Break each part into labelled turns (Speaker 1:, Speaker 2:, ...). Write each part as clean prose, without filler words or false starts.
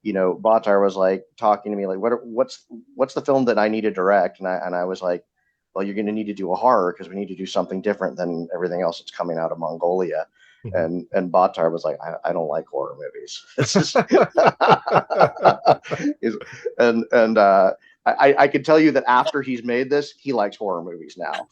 Speaker 1: Baatar was like talking to me like, what's the film that I need to direct? And I was like, well, you're going to need to do a horror because we need to do something different than everything else that's coming out of Mongolia. And Baatar was like, I don't like horror movies. It's just, and I can tell you that after he's made this, he likes horror movies now.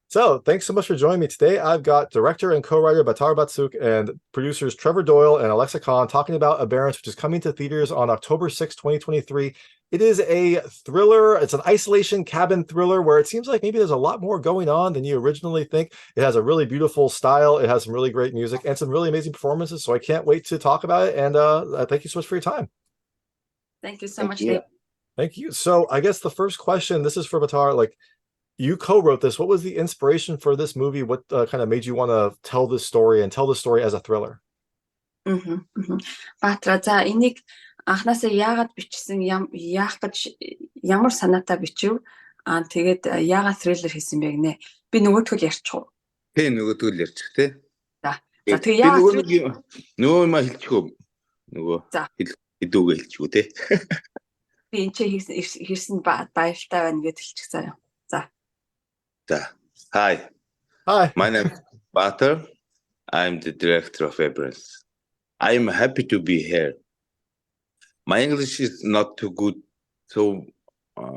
Speaker 2: So thanks so much for joining me today. I've got director and co-writer Baatar Batsukh and producers Trevor Doyle and Alexa Khan talking about Aberrance, which is coming to theaters on October 6, 2023. It is a thriller. It's an isolation cabin thriller where it seems like maybe there's a lot more going on than you originally think. It has a really beautiful style. It has some really great music and some really amazing performances. So I can't wait to talk about it. And thank you so much for your time.
Speaker 3: Thank you so much, Dave.
Speaker 2: Thank you. So I guess the first question, this is for Baatar, like, you co-wrote this. What was the inspiration for this movie? What kind of made you want to tell this story and tell the story as a thriller?
Speaker 3: Баатар, за энийг анхнаасаа яагаад бичсэн, яах гэж ямар санаатай бичив? Тэгээд яагаад thriller хийсэн бэ гинэ? Би нөгөөдгөл ярьчих уу?
Speaker 4: Тэ нөгөөдгөл ярьчих тэ.
Speaker 3: За тэгээ яагаад
Speaker 4: нөгөө юм хэлчихв. Нөгөө хэдүүгээ хэлчихв тэ.
Speaker 3: Би энэ хийсэн баяртай байна гэж хэлчих заяа.
Speaker 4: Hi. My name is Baatar. I'm the director of Aberrance. I am happy to be here. My English is not too good, so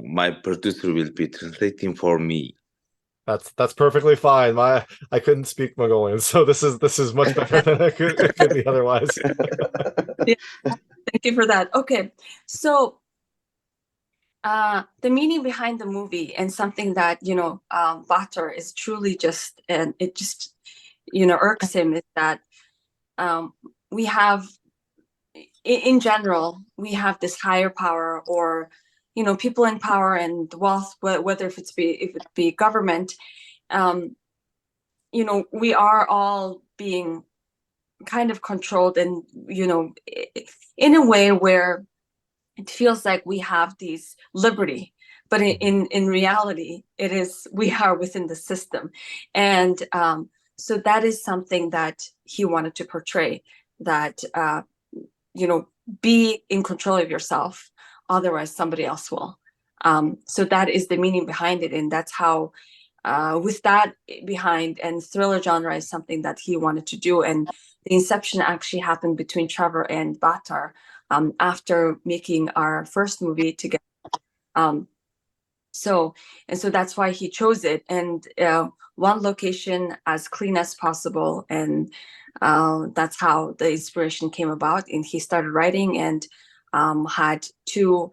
Speaker 4: my producer will be translating for me.
Speaker 2: That's perfectly fine. I couldn't speak Mongolian, so this is much better than it could be otherwise.
Speaker 3: Yeah, thank you for that. Okay, so the meaning behind the movie and something that Baatar is truly just, and it just irks him, is that we have, in general, we have this higher power, or people in power and wealth, whether if it be government, we are all being kind of controlled, and in a way where it feels like we have these liberty, but in reality, it is, we are within the system. And so that is something that he wanted to portray, that, be in control of yourself, otherwise somebody else will. So that is the meaning behind it. And that's how, with that behind, and thriller genre is something that he wanted to do. And the inception actually happened between Trevor and Baatar, after making our first movie together. So that's why he chose it. And one location as clean as possible. And that's how the inspiration came about. And he started writing, and had two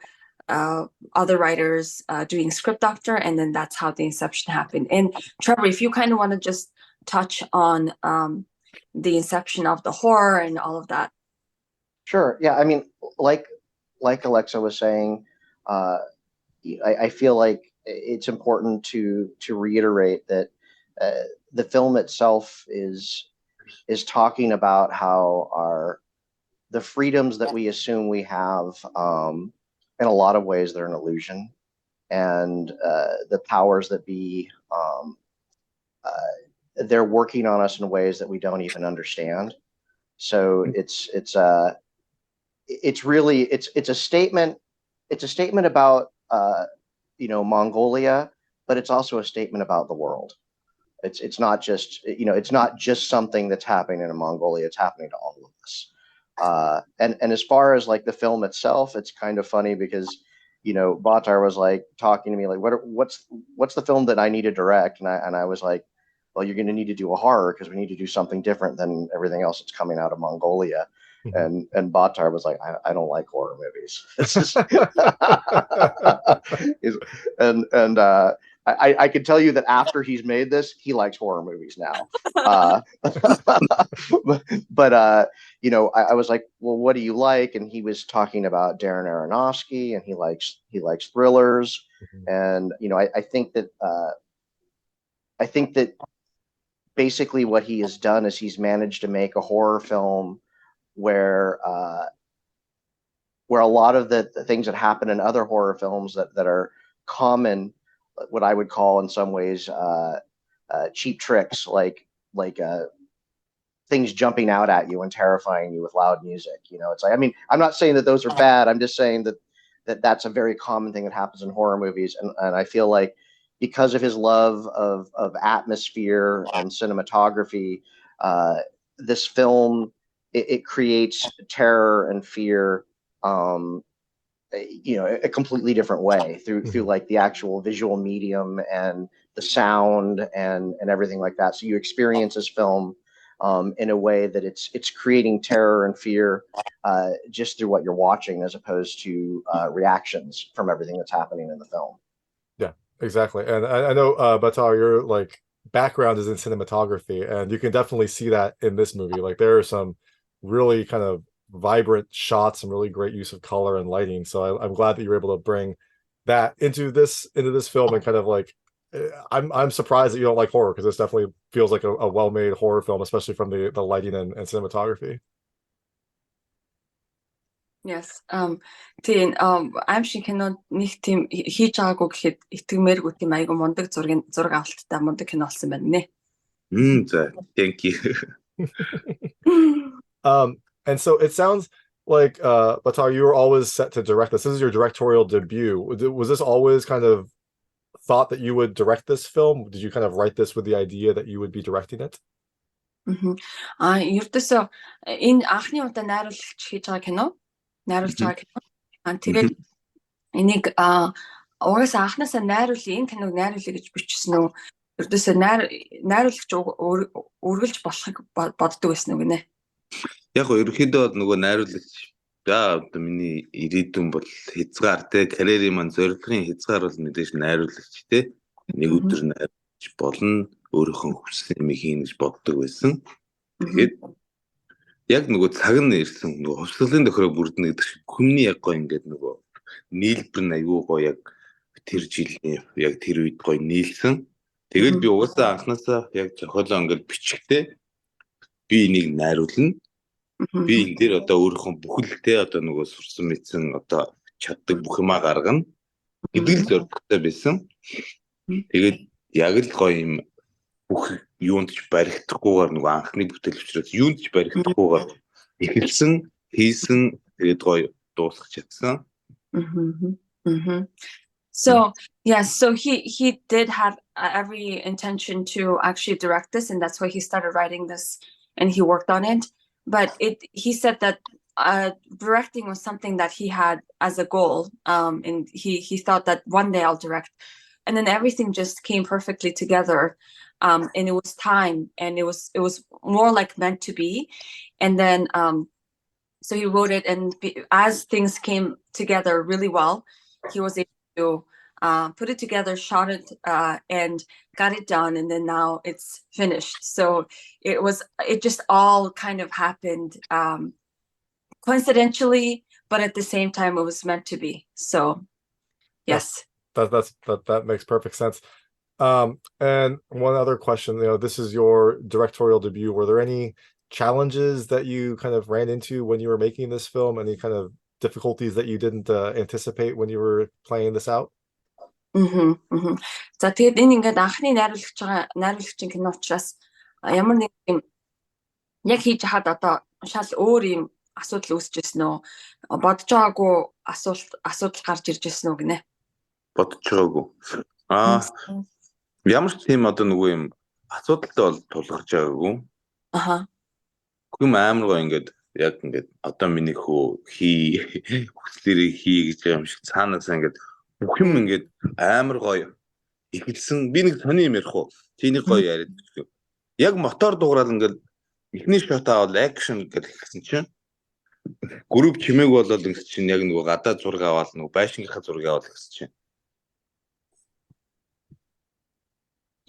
Speaker 3: other writers doing script doctor. And then that's how the inception happened. And Trevor, if you kind of want to just touch on the inception of the horror and all of that.
Speaker 1: Sure. Yeah. I mean, like Alexa was saying, I feel like it's important to reiterate that the film itself is talking about how the freedoms that we assume we have, in a lot of ways, they're an illusion, and the powers that be, they're working on us in ways that we don't even understand. So it's really a statement. It's a statement about Mongolia, but it's also a statement about the world. It's not just it's not just something that's happening in Mongolia. It's happening to all of us. And as far as like the film itself, it's kind of funny because Baatar was like talking to me like, what's the film that I need to direct? And I was like, well, you're going to need to do a horror because we need to do something different than everything else that's coming out of Mongolia. And Baatar was like, I don't like horror movies. It's just, I can tell you that after he's made this, he likes horror movies now. But I was like, well, what do you like? And he was talking about Darren Aronofsky, and he likes thrillers. And I think that basically what he has done is he's managed to make a horror film where a lot of the things that happen in other horror films that are common what I would call in some ways cheap tricks, like things jumping out at you and terrifying you with loud music. It's like, I mean, I'm not saying that those are bad. I'm just saying that's a very common thing that happens in horror movies. And I feel like because of his love of atmosphere and cinematography, this film, it creates terror and fear, a completely different way through like the actual visual medium and the sound and everything like that. So you experience this film in a way that it's creating terror and fear just through what you're watching, as opposed to reactions from everything that's happening in the film.
Speaker 2: Yeah, exactly. And I know, Baatar, your like background is in cinematography, and you can definitely see that in this movie. Like there are some really kind of vibrant shots and really great use of color and lighting. So I'm glad that you were able to bring that into this film, and kind of like, I'm surprised that you don't like horror, because this definitely feels like a well-made horror film, especially from the lighting and cinematography.
Speaker 3: Yes. Тийм аимшиг кинод нэг тийм хийж байгаагүй гэхэд итгэмээргүй тийм айгу мундаг зураг авалттай мундаг кино болсон байна нэ.
Speaker 4: Thank you.
Speaker 2: And so it sounds like Baatar, you were always set to direct this. This is your directorial debut. Was this always kind of thought that you would direct this film? Did you kind of write this with the idea that you would be directing it?
Speaker 3: Ердөөсөө энэ анхны удаа найруулагч хийж байгаа кино. Найруулж байгаа кино. Тэгээд энийг угаасаа анхнаасаа найруулъя, энэ киног найруулъя гэж бичсэн үү? Ердөөсөө найруулагч үргэлж болохыг боддог байсан үг нэ.
Speaker 4: Яг ерөнхийдөө нөгөө найруулагч одоо миний ирээдүйн бол хязгаар те, карьерийн маань зорилгын хязгаар бол мэдээж найруулагч те. Нэг өдөр найруулагч болно, өөрийнхөө хүссэн юм хийн гэж боддог байсан. Тэгээд яг нөгөө цаг нь ирсэн, нөгөө хувьсгалын тохиолдол бүрдэнэ гэдэг шиг хүмүүний яг гоё ингээд нөгөө нийлбэр нь аюу гоё, яг тэр жилийн яг тэр үед гоё нийлсэн. Тэгээд би угаасаа анхнаасаа яг зохиолоо ингээд бичихтэй би энийг найруулна. Би энэ дээр одоо өөрийнхөө бүхэлдээ одоо нөгөө сурсан мэдсэн одоо чаддаг бүх юмаа гаргана гэдэг л зорилготой байсан. Тэгээд яг л гоё юм бүх юунд ч баригдахгүйгээр нөгөө анхны бүтээл учраас юунд ч баригдахгүйгээр эхэлсэн, хийсэн, тэгээд гоё дуусгах чадсан.
Speaker 3: So yes, so he did have every intention to actually direct this, and that's why he started writing this and he worked on it. But he said that directing was something that he had as a goal, and he thought that one day I'll direct, and then everything just came perfectly together, and it was time, and it was more like meant to be, and then so he wrote it, and as things came together really well, he was able to put it together, shot it, and got it done, and then now it's finished. So it just all kind of happened coincidentally, but at the same time it was meant to be. So yes,
Speaker 2: that makes perfect sense. And one other question, this is your directorial debut. Were there any challenges that you kind of ran into when you were making this film? Any kind of difficulties that you didn't anticipate when you were playing this out?
Speaker 3: За тэгээд энэ ингээд анхны найруулагчийн кино учраас ямар нэг юм яг хийж хаад одоо шал өөр юм асуудал үүсчихсэн үү? Бодож байгаагүй асуудал гарч ирж ирсэн үү гинэ?
Speaker 4: Бодож байгаагүй. Ямар ч тийм одоо нөгөө юм асуудалтай бол тулгарч байгаагүй. Хүм амар гоо ингээд яг ингээд одоо миний хөө хүслээрээ хий гэж юм шиг цаанаасаа ингээд бүх юм ингээд амар гоё эхэлсэн. Би нэг сони юм ярих уу? Тийний гоё яриад бичгүй. Яг мотор дуурал ингээд эхний шот авал акшн гэж хэлсэн чинь групп чимээг болоод ингэ чинь яг нөгөө гадаа зураг аваад нөгөө байшингийнхаа зураг аваад гэсэн чинь.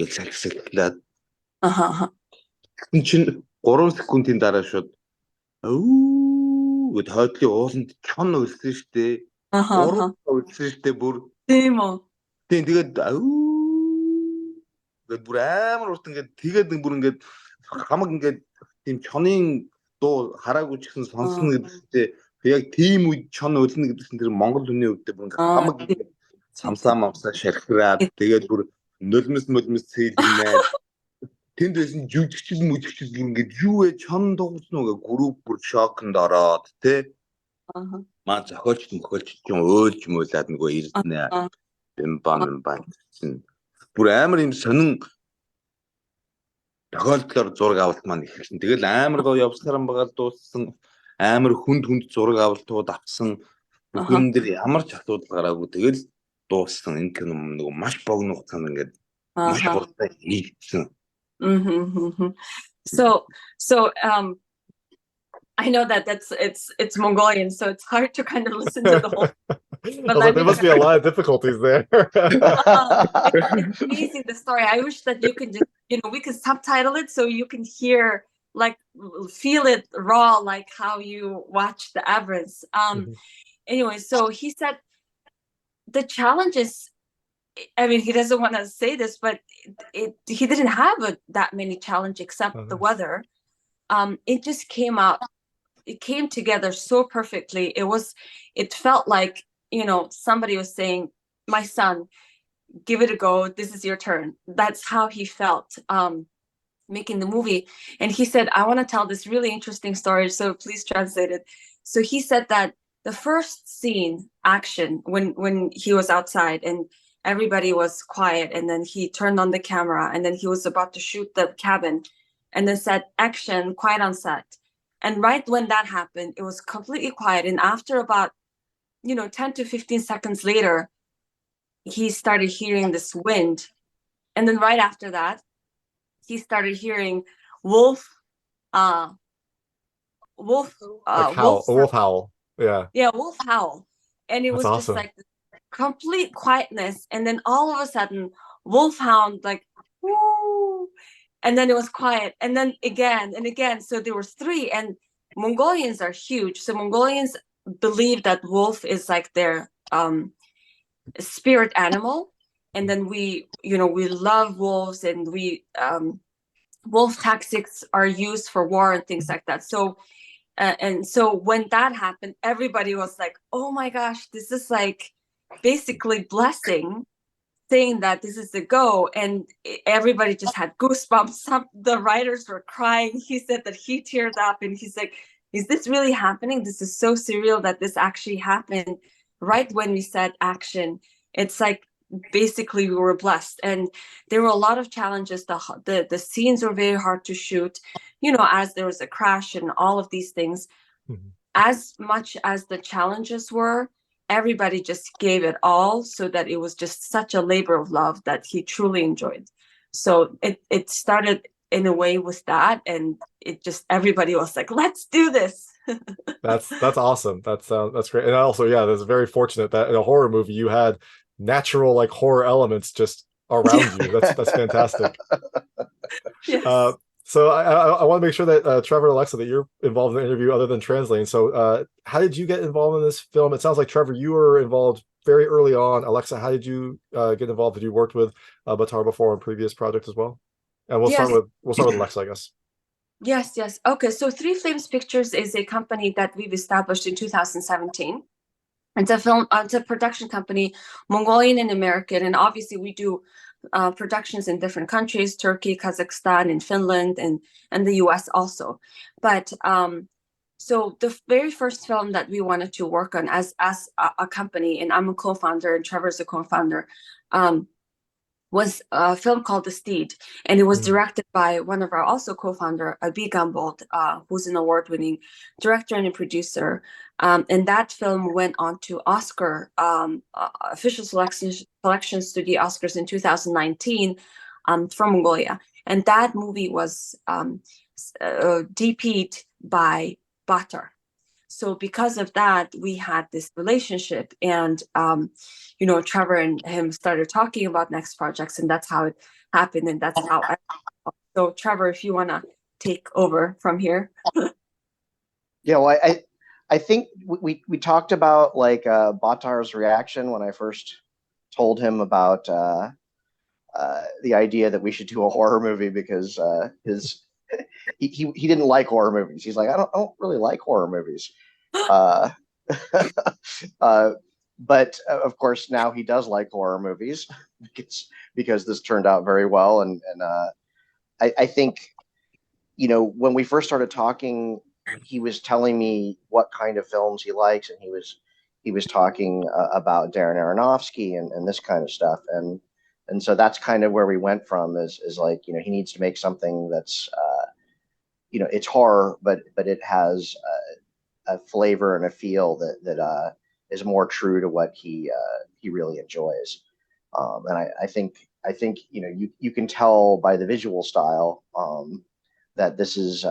Speaker 4: Яг салхилаад. Энэ чинь 3 секундын дараа шууд гэд хойдлын ууланд чон өлсөн штэ. Уран үлдсэн штэ бүр.
Speaker 3: Тийм үү.
Speaker 4: Тийм тэгээд гэд бүр амар урт ингээд тэгээд бүр ингээд хамаг ингээд тийм чонын дуу хараагүй ч гэсэн сонсно гэдэгтэй яг тийм үед чон өлнө гэдэгсэн тэр Монгол хүний өвдөө бүр ингээд хамаг Самсаа шархираад тэгээд бүр нулимс цээлнээд тэнд байсан жүжигчл мүжигчл ингээд юу вэ чон дуусна уу групп бүр шокнд ороод тэ маа зохиолч мөхөлч чинь өөлж мөөлээд нөгөө эрдэнэ бимбан чинь бүр амар юм сонин тохиолдлоор зураг авалт маань ихсэн. Тэгэл амар гоо явсаран байгаа дууссан амар хүнд зураг авалтууд авсан хүн дээр ямар ч асуудал гараагүй тэгэл дууссан энэ кино нөгөө маш богино хугацаанд ингээд маш хурдан хийгдсэн.
Speaker 3: So I know that it's Mongolian, so it's hard to kind of listen to the whole.
Speaker 2: But like, there must be a lot of difficulties there.
Speaker 3: It's amazing, the story. I wish that you could just, we could subtitle it so you can hear, like, feel it raw, like how you watch the Aberrance. Anyway, so he said the challenge is, I mean, he doesn't want to say this, but he didn't have that many challenges except the weather. It just came out. It came together so perfectly. It felt like, somebody was saying, my son, give it a go. This is your turn. That's how he felt making the movie. And he said, I want to tell this really interesting story, so please translate it. So he said that the first scene, action, when he was outside and everybody was quiet, and then he turned on the camera, and then he was about to shoot the cabin, and then said, action, quiet on set. And right when that happened, it was completely quiet. And after about, 10 to 15 seconds later, he started hearing this wind. And then right after that, he started hearing wolf howl.
Speaker 2: Yeah.
Speaker 3: Yeah, wolf howl. And it was just like this complete quietness. And then all of a sudden, wolfhound, like, woo. And then it was quiet. And then again and again. So there was three. And Mongolians are huge. So Mongolians believe that wolf is like their spirit animal. And then we love wolves, and wolf tactics are used for war and things like that. So and so when that happened, everybody was like, oh my gosh, this is like basically blessing, saying that this is the go. And everybody just had goosebumps. The writers were crying. He said that he teared up, and he's like, is this really happening? This is so surreal that this actually happened right when we said action. It's like basically we were blessed. And there were a lot of challenges. The scenes were very hard to shoot, as there was a crash and all of these things. As much as the challenges were, everybody just gave it all, so that it was just such a labor of love that he truly enjoyed. So it started in a way with that, and it just, everybody was like, let's do this.
Speaker 2: That's awesome. That's great. And also, yeah, that's very fortunate that in a horror movie you had natural, like, horror elements just around you. That's fantastic.
Speaker 3: Yes.
Speaker 2: So I want to make sure that Trevor and Alexa, that you're involved in the interview other than translating. So how did you get involved in this film? It sounds like, Trevor, you were involved very early on. Alexa, how did you get involved? Did you worked with Baatar before on previous projects as well? And we'll start with Alexa, I guess.
Speaker 3: Yes. Okay, so Three Flames Pictures is a company that we've established in 2017. It's a production company, Mongolian and American, and obviously we do productions in different countries, Turkey, Kazakhstan, and Finland, and the US also. But so the very first film that we wanted to work on as a company, and I'm a co-founder and Trevor's a co-founder, was a film called The Steed, and it was directed by one of our also co-founder, Ganbat, who's an award-winning director and a producer. And that film went on to Oscar official selections to the Oscars in 2019 from Mongolia. And that movie was DP'd by Baatar. So because of that, we had this relationship, and Trevor and him started talking about next projects, and that's how it happened, and that's how. So Trevor, if you want to take over from here.
Speaker 1: Yeah, well, I think we talked about, like, Baatar's reaction when I first told him about the idea that we should do a horror movie, because he didn't like horror movies. He's like, I don't really like horror movies. but of course now he does like horror movies because this turned out very well. And I think, when we first started talking, he was telling me what kind of films he likes, and he was talking about Darren Aronofsky and this kind of stuff. And so that's kind of where we went from is like, he needs to make something that's, it's horror, but it has a flavor and a feel that is more true to what he really enjoys. And I think, you can tell by the visual style that this is,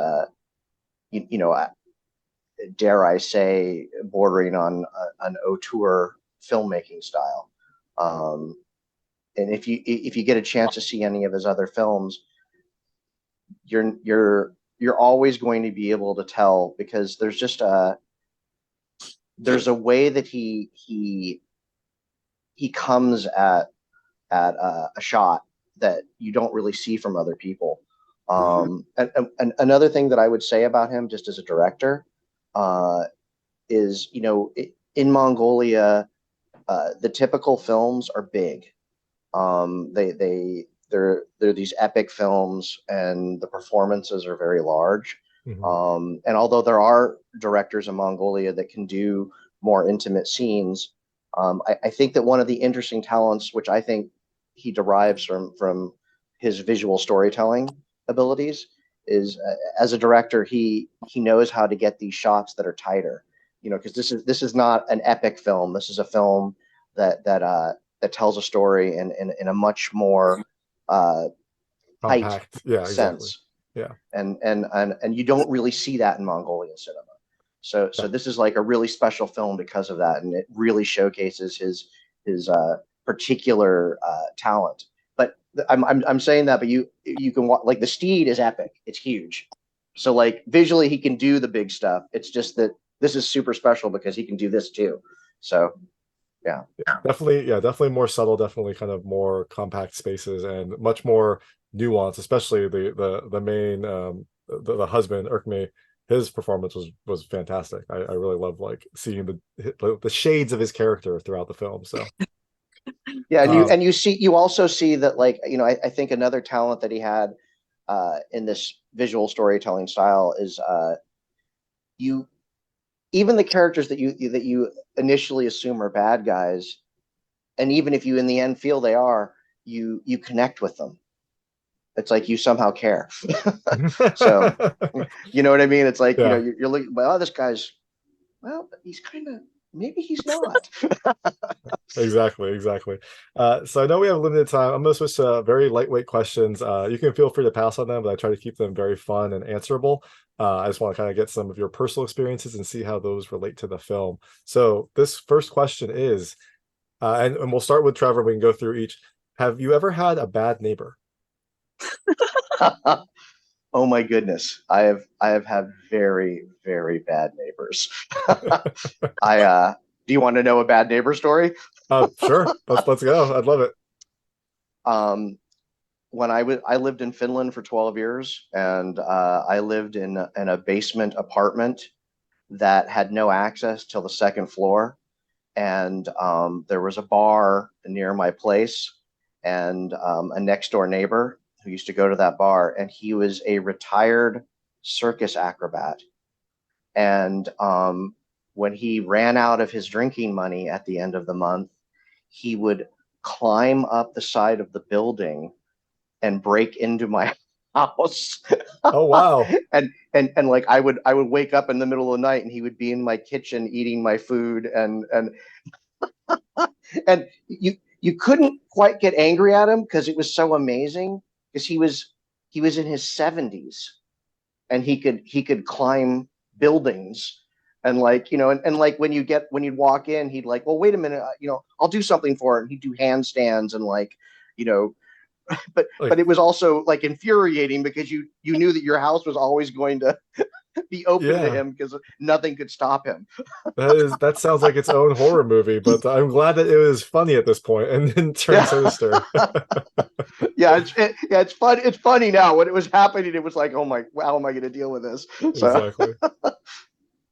Speaker 1: dare I say, bordering on an auteur filmmaking style. And if you get a chance to see any of his other films, you're always going to be able to tell, because there's just there's a way that he comes at a shot that you don't really see from other people. And another thing that I would say about him, just as a director, is, in Mongolia, the typical films are big. They're these epic films, and the performances are very large. And although there are directors in Mongolia that can do more intimate scenes, I think that one of the interesting talents, which I think he derives from his visual storytelling abilities, is as a director, he knows how to get these shots that are tighter. Because this is not an epic film. This is a film that tells a story in a much more tight sense.
Speaker 2: Yeah.
Speaker 1: And you don't really see that in Mongolian cinema. So this is like a really special film because of that, and it really showcases his particular talent. But I'm saying that, but you can watch, like, the Steed is epic. It's huge. So like visually he can do the big stuff. It's just that this is super special because he can do this too. So yeah.
Speaker 2: Definitely more subtle, definitely kind of more compact spaces and much more nuance, especially the main the husband, Erkhmey. His performance was fantastic. I really love like seeing the shades of his character throughout the film. So
Speaker 1: yeah, and you also see that, like, I think another talent that he had in this visual storytelling style is even the characters that you initially assume are bad guys, and even if you in the end feel they are, you connect with them. It's like you somehow care. So you know what I mean? It's like, you're looking, well, this guy's, well, he's kind of, maybe he's not.
Speaker 2: Exactly. So I know we have limited time. I'm going to switch to very lightweight questions. You can feel free to pass on them, but I try to keep them very fun and answerable. I just want to kind of get some of your personal experiences and see how those relate to the film. So this first question is, and we'll start with Trevor. We can go through each. Have you ever had a bad neighbor?
Speaker 1: Oh my goodness. I have had very, very bad neighbors. Do you want to know a bad neighbor story?
Speaker 2: Sure. Let's go. I'd love it.
Speaker 1: When I lived in Finland for 12 years, and I lived in a basement apartment that had no access till the second floor. And there was a bar near my place, and a next door neighbor who used to go to that bar, and he was a retired circus acrobat. And when he ran out of his drinking money at the end of the month, he would climb up the side of the building and break into my house.
Speaker 2: Oh wow.
Speaker 1: and like I would wake up in the middle of the night, and he would be in my kitchen eating my food, and and you couldn't quite get angry at him because it was so amazing, because he was in his 70s, and he could climb buildings, and like, and like when you'd walk in, he'd like, well, wait a minute, I'll do something for it, and he'd do handstands, and like, but it was also like infuriating because you knew that your house was always going to be open to him because nothing could stop him.
Speaker 2: That sounds like its own horror movie, but I'm glad that it was funny at this point and didn't turn sinister.
Speaker 1: It's fun. It's funny now. When it was happening, it was like, oh my, how am I going to deal with this?
Speaker 2: Exactly.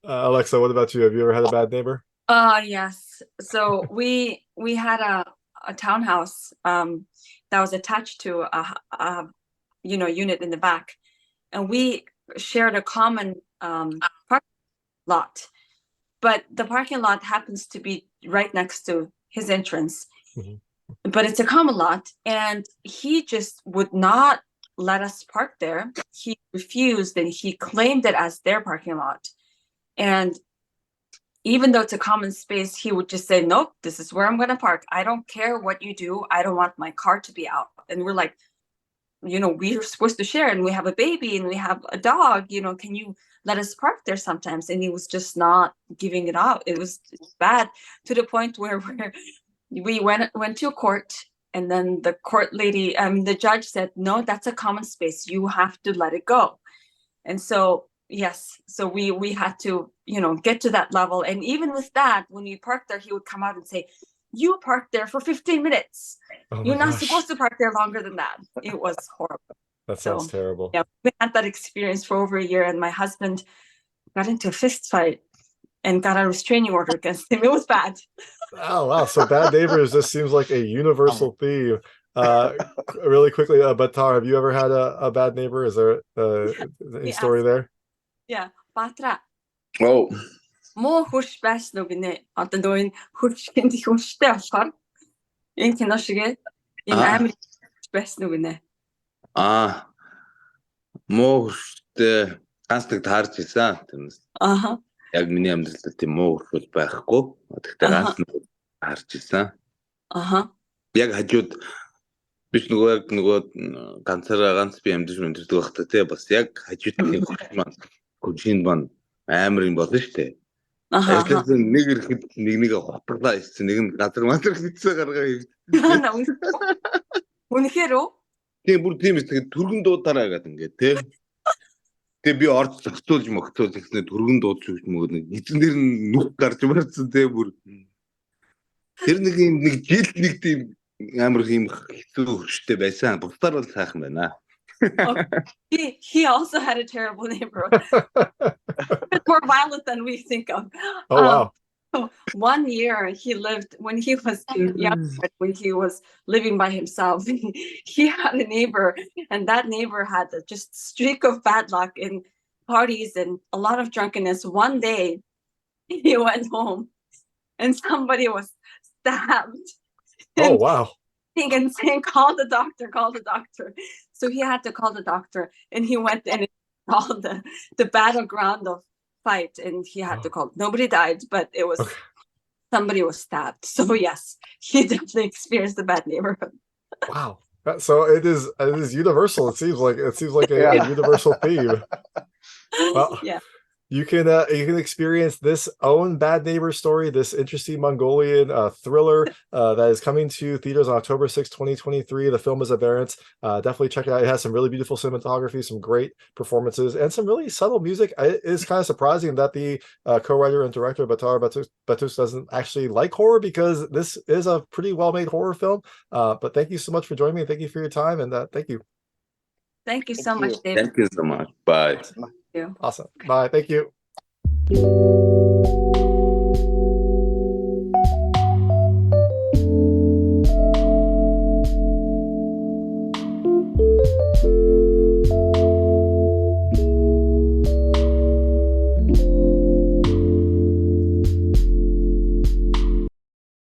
Speaker 2: Alexa, what about you? Have you ever had a bad neighbor?
Speaker 3: Yes. So we had a townhouse that was attached to a unit in the back, and we shared a common parking lot. But the parking lot happens to be right next to his entrance. Mm-hmm. But it's a common lot, and he just would not let us park there. He refused, and he claimed it as their parking lot. And even though it's a common space, he would just say, nope, this is where I'm going to park. I don't care what you do. I don't want my car to be out. And we're like, we're supposed to share, and we have a baby and we have a dog, can you let us park there sometimes? And he was just not giving it out. It was bad, to the point where we went to court, and then the court lady, the judge said, no, that's a common space. You have to let it go. And so, yes, so we had to, get to that level. And even with that, when we parked there, he would come out and say, you parked there for 15 minutes. You're not supposed to park there longer than that. It was horrible.
Speaker 2: That sounds terrible.
Speaker 3: Yeah, we had that experience for over a year, and my husband got into a fist fight and got a restraining order against him. It was bad.
Speaker 2: Oh, wow. So bad neighbors just seems like a universal theme. Really quickly, Baatar, have you ever had a bad neighbor? Is there any story there?
Speaker 3: Yeah. Batra.
Speaker 4: Oh.
Speaker 3: Mo hush bash no bine. Ata doin hush kendi hush defar. In kinashige. In amri bash no bine.
Speaker 4: Mo hushтэй ганцдаг таарч ирсэн тэрнээс. Яг миний амьдралд тийм муу хурц байхгүй. Тэгтээ ганц харж ирсэн. Яг хажууд биш нөгөө ганцаараа ганц би амьдэрдэг байхдаа тий бас яг хажуудны хурц маань күжинд маань амар юм болно шүү дээ. Ажлаас нэг ирэхэд нэг хотглаа ирсэн, нэг нь газар хийцээ гаргаа ирсэн.
Speaker 3: Үнэхээр үү?
Speaker 4: Тийм бүр тийм эсвэл түргэн дуудаараа гэдэг ингээд тий. Тэгээ би орж зохицуулж ихснэ түргэн дуудаж өгч мөгөө нэг эзэн дээр нь нүх гарч марцсан тий бүр. Тэр нэг жил нэг тийм амар юм хэцүү хөштэй байсан. Бусдаар бол сайхан байна.
Speaker 3: He also had a terrible neighborhood. It's more violent than we think of.
Speaker 2: Oh wow.
Speaker 3: 1 year he lived, when he was young, when he was living by himself, he had a neighbor, and that neighbor had a just streak of bad luck in parties and a lot of drunkenness. One day he went home and somebody was stabbed.
Speaker 2: Oh wow.
Speaker 3: And saying, call the doctor. So he had to call the doctor, and he went and called the battleground of fight, and he had to call. Nobody died, but it was somebody was stabbed. So yes, he definitely experienced a bad neighborhood.
Speaker 2: Wow. So it is universal. It seems like a universal theme. Well,
Speaker 3: yeah.
Speaker 2: You can experience this own bad neighbor story, this interesting Mongolian thriller that is coming to theaters on October 6, 2023. The film is Aberrance. Definitely check it out. It has some really beautiful cinematography, some great performances, and some really subtle music. It is kind of surprising that the co-writer and director Baatar Batsukh doesn't actually like horror, because this is a pretty well-made horror film. But thank you so much for joining me. Thank you for your time, and thank you.
Speaker 3: Thank you so much, David.
Speaker 4: Thank you so much. Bye.
Speaker 3: Thank you.
Speaker 2: Awesome. Bye. Thank you.